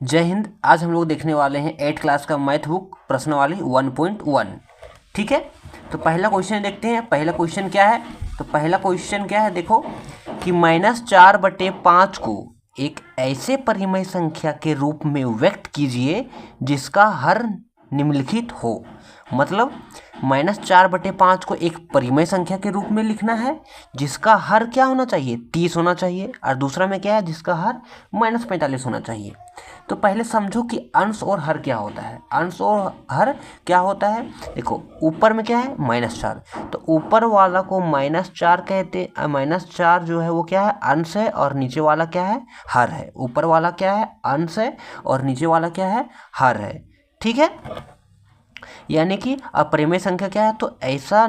जय हिंद। आज हम लोग देखने वाले हैं 8 क्लास का मैथ बुक प्रश्नावली 1.1। ठीक है, तो पहला क्वेश्चन देखते हैं। पहला क्वेश्चन क्या है? तो पहला क्वेश्चन क्या है, देखो कि -4/5 को एक ऐसे परिमेय संख्या के रूप में व्यक्त कीजिए जिसका हर निम्नलिखित हो। मतलब -4/5 को एक परिमेय संख्या के रूप में लिखना है जिसका हर क्या होना चाहिए, 30 होना चाहिए। और दूसरा में क्या है, जिसका हर -45 होना चाहिए। तो पहले समझो कि अंश और हर क्या होता है। अंश और हर क्या होता है, देखो ऊपर में क्या है -4, तो ऊपर वाला को -4 कहते। -4 जो है वो क्या है, अंश है, और नीचे वाला क्या है, हर है। ऊपर वाला क्या है, अंश है, और नीचे वाला क्या है, हर है। ठीक है, यानी कि अपरिमेय संख्या क्या है, तो ऐसा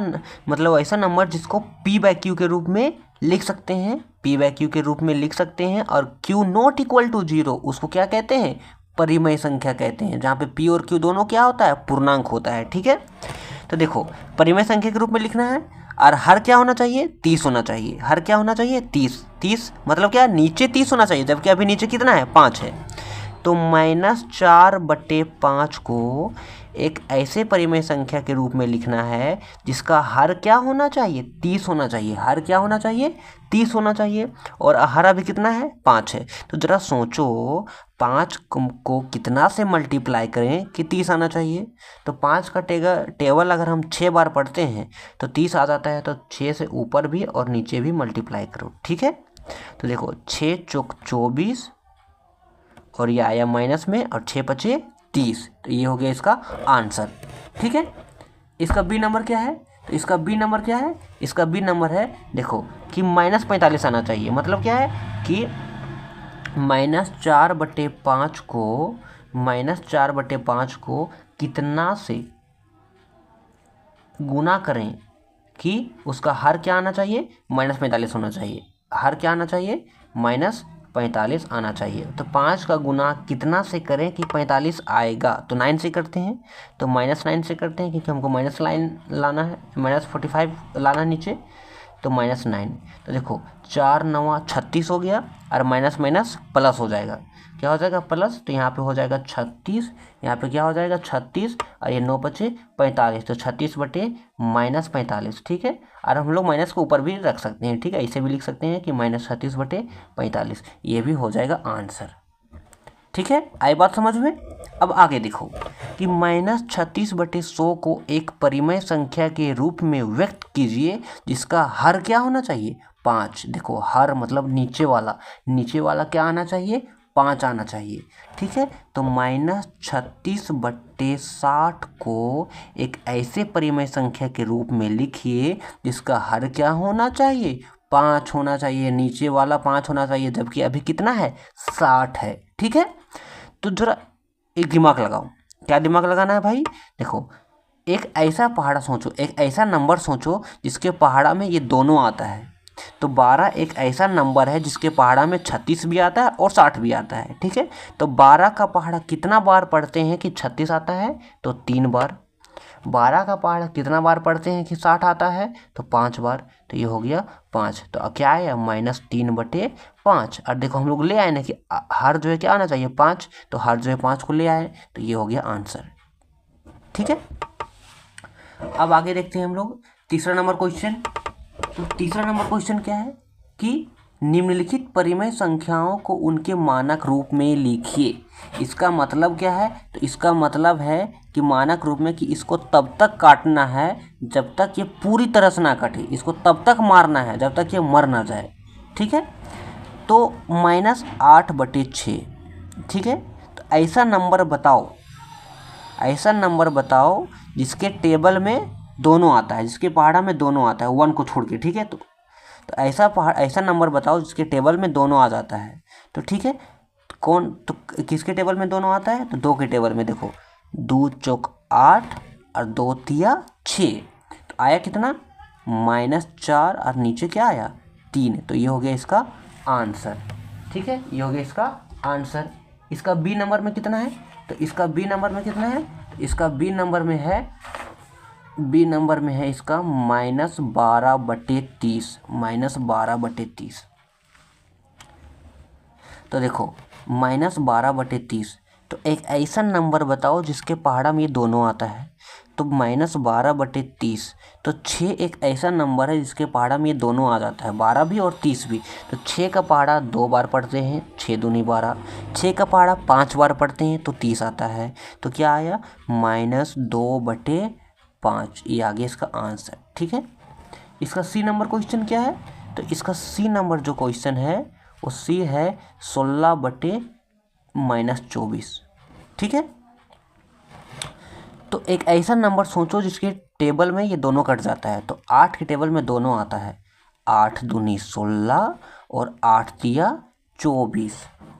मतलब ऐसा नंबर जिसको p/q के रूप में लिख सकते हैं, p/q के रूप में लिख सकते हैं। और q नॉट इक्वल टू 0 उसको क्या कहते हैं, परिमेय संख्या कहते हैं, जहाँ पे p और q दोनों क्या होता है, पूर्णांक होता है। ठीक है, तो देखो परिमेय संख्या के रूप में लिखना है। और हर क्या होना चाहिए, 30 होना चाहिए। हर क्या होना चाहिए, 30 मतलब क्या, नीचे 30 होना चाहिए, जबकि अभी नीचे कितना है, 5 है। तो -4/5 को एक ऐसे परिमेय संख्या के रूप में लिखना है जिसका हर क्या होना चाहिए, 30 होना चाहिए। हर क्या होना चाहिए, 30 होना चाहिए। और हर अभी कितना है, 5 है। तो ज़रा सोचो 5 को कितना से मल्टीप्लाई करें कि 30 आना चाहिए। तो 5 का टेबल अगर हम 6 बार पढ़ते हैं तो 30 आ जाता है। तो 6 से ऊपर भी और नीचे भी मल्टीप्लाई करो। ठीक है, तो देखो 6 चौक 24, और ये आया माइनस में, और 6×5 = 30। तो ये हो गया इसका आंसर। ठीक है, इसका बी नंबर क्या है, तो इसका बी नंबर क्या है, इसका बी नंबर है, देखो कि -45 आना चाहिए। मतलब क्या है कि -4/5 को कितना से गुना करें कि उसका हर क्या आना चाहिए, -45 होना चाहिए। हर क्या आना चाहिए, -45 आना चाहिए। तो 5 का गुना कितना से करें कि 45 आएगा, तो 9 से करते हैं। तो -9 से करते हैं क्योंकि हमको माइनस लाइन लाना है, -45 लाना नीचे। तो -9, तो देखो 4 9 36 हो गया, और माइनस माइनस प्लस हो जाएगा। क्या हो जाएगा, प्लस। तो यहाँ पे हो जाएगा 36, यहाँ पे क्या हो जाएगा 36, और ये 9×5 = 45। तो 36/-45। ठीक है, और हम लोग माइनस को ऊपर भी रख सकते हैं। ठीक है, इसे भी लिख सकते हैं कि -36/45। ये भी हो जाएगा आंसर। ठीक है, आई बात समझ में। अब आगे देखो कि -36/100 को एक परिमेय संख्या के रूप में व्यक्त कीजिए जिसका हर क्या होना चाहिए, 5। देखो हर मतलब नीचे वाला क्या आना चाहिए, 5 आना चाहिए। ठीक है, तो -36/60 को एक ऐसे परिमेय संख्या के रूप में लिखिए जिसका हर क्या होना चाहिए, 5 होना चाहिए। नीचे वाला 5 होना चाहिए, जबकि अभी कितना है, 60 है। ठीक है, तो जरा एक दिमाग लगाओ। क्या दिमाग लगाना है भाई, देखो एक ऐसा पहाड़ा सोचो, एक ऐसा नंबर सोचो जिसके पहाड़ा में ये दोनों आता है। तो 12 एक ऐसा नंबर है जिसके पहाड़ा में 36 भी आता है और 60 भी आता है। ठीक है, तो 12 का पहाड़ा कितना बार पढ़ते हैं कि 36 आता है, तो 3 बार। 12 का पहाड़ा कितना बार पढ़ते हैं कि 60 आता है, तो 5 बार। तो ये हो गया 5। तो क्या आया, -3/5। और देखो हम लोग ले आए ना कि हर जो है क्या आना चाहिए, 5। तो हर जो है 5 को ले आए, तो ये हो गया आंसर। ठीक है, अब आगे देखते हैं हम लोग तीसरा नंबर क्वेश्चन। तो तीसरा नंबर क्वेश्चन क्या है कि निम्नलिखित परिमेय संख्याओं को उनके मानक रूप में लिखिए। इसका मतलब क्या है, तो इसका मतलब है कि मानक रूप में कि इसको तब तक काटना है जब तक ये पूरी तरह से ना कटे, इसको तब तक मारना है जब तक ये मर ना जाए। ठीक है, तो -8/6। ठीक है, तो ऐसा नंबर बताओ जिसके टेबल में दोनों आता है, जिसके पहाड़ा में दोनों आता है, 1 को छोड़ के। ठीक है, तो ऐसा नंबर बताओ जिसके टेबल में दोनों आ जाता है। तो ठीक है, तो किसके टेबल में दोनों आता है, तो 2 के टेबल में। देखो 2 चौक 8 और 2 तिया 6। तो आया कितना, -4, और नीचे क्या आया, 3। तो ये हो गया इसका आंसर। ठीक है, ये हो गया इसका आंसर। इसका बी नंबर में कितना है, तो इसका बी नंबर में कितना है, तो इसका बी नंबर में है इसका -12/30। -12/30। तो देखो -12/30। तो एक ऐसा नंबर बताओ जिसके पहाड़ा में ये दोनों आता है। तो -12/30, तो 6 एक ऐसा नंबर है जिसके पहाड़ा में ये दोनों आ जाता है, 12 भी और 30 भी। तो 6 का पहाड़ा 2 बार पढ़ते हैं, 6 दूनी 12। 6 का पहाड़ा 5 बार पढ़ते हैं तो 30 आता है। तो क्या आया, -2/5। ये आगे इसका आंसर। ठीक है, इसका सी नंबर क्वेश्चन क्या है, तो इसका सी नंबर जो क्वेश्चन है वो सी है 16/-24। ठीक है, तो एक ऐसा नंबर सोचो जिसके टेबल में ये दोनों कट जाता है। तो 8 के टेबल में दोनों आता है, 8 दूनी 16 और 8 तिया 24।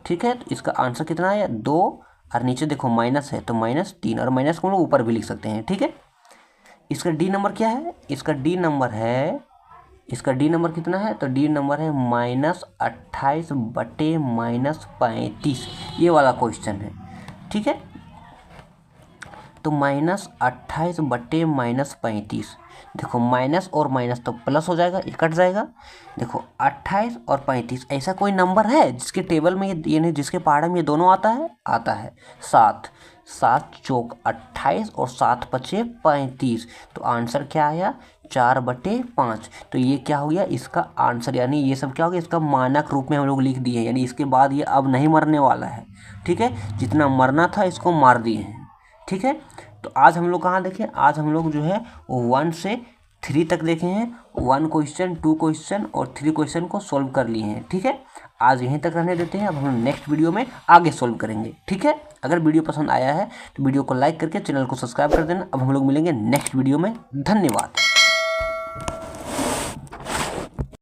ठीक है, तो इसका आंसर कितना है, 2। और नीचे देखो माइनस है तो -3, और माइनस को हम लोग ऊपर भी लिख सकते हैं। ठीक है, इसका डी नंबर क्या है, इसका डी नंबर कितना है, तो डी नंबर है -28/-35। ये वाला क्वेश्चन है। ठीक है, तो -28/-35। देखो माइनस और माइनस तो प्लस हो जाएगा, ये कट जाएगा। देखो 28 और 35 ऐसा कोई नंबर है जिसके टेबल में ये नहीं, जिसके पहाड़ा में ये दोनों आता है 7। 7 चौक 28 और 7 पचे 35। तो आंसर क्या आया, 4/5। तो ये क्या हो गया इसका आंसर, यानी ये सब क्या हो गया, इसका मानक रूप में हम लोग लिख दिए, यानी इसके बाद ये अब नहीं मरने वाला है। ठीक है, जितना मरना था इसको मार दिए हैं। ठीक है, तो आज हम लोग कहाँ देखें, आज हम लोग जो है 1 से 3 तक देखे हैं। 1 क्वेश्चन, 2 क्वेश्चन और 3 क्वेश्चन को सॉल्व कर लिए हैं। ठीक है, आज यहीं तक रहने देते हैं, अब हम नेक्स्ट वीडियो में आगे सॉल्व करेंगे। ठीक है, अगर वीडियो पसंद आया है तो वीडियो को लाइक करके चैनल को सब्सक्राइब कर देना। अब हम लोग मिलेंगे नेक्स्ट वीडियो में। धन्यवाद।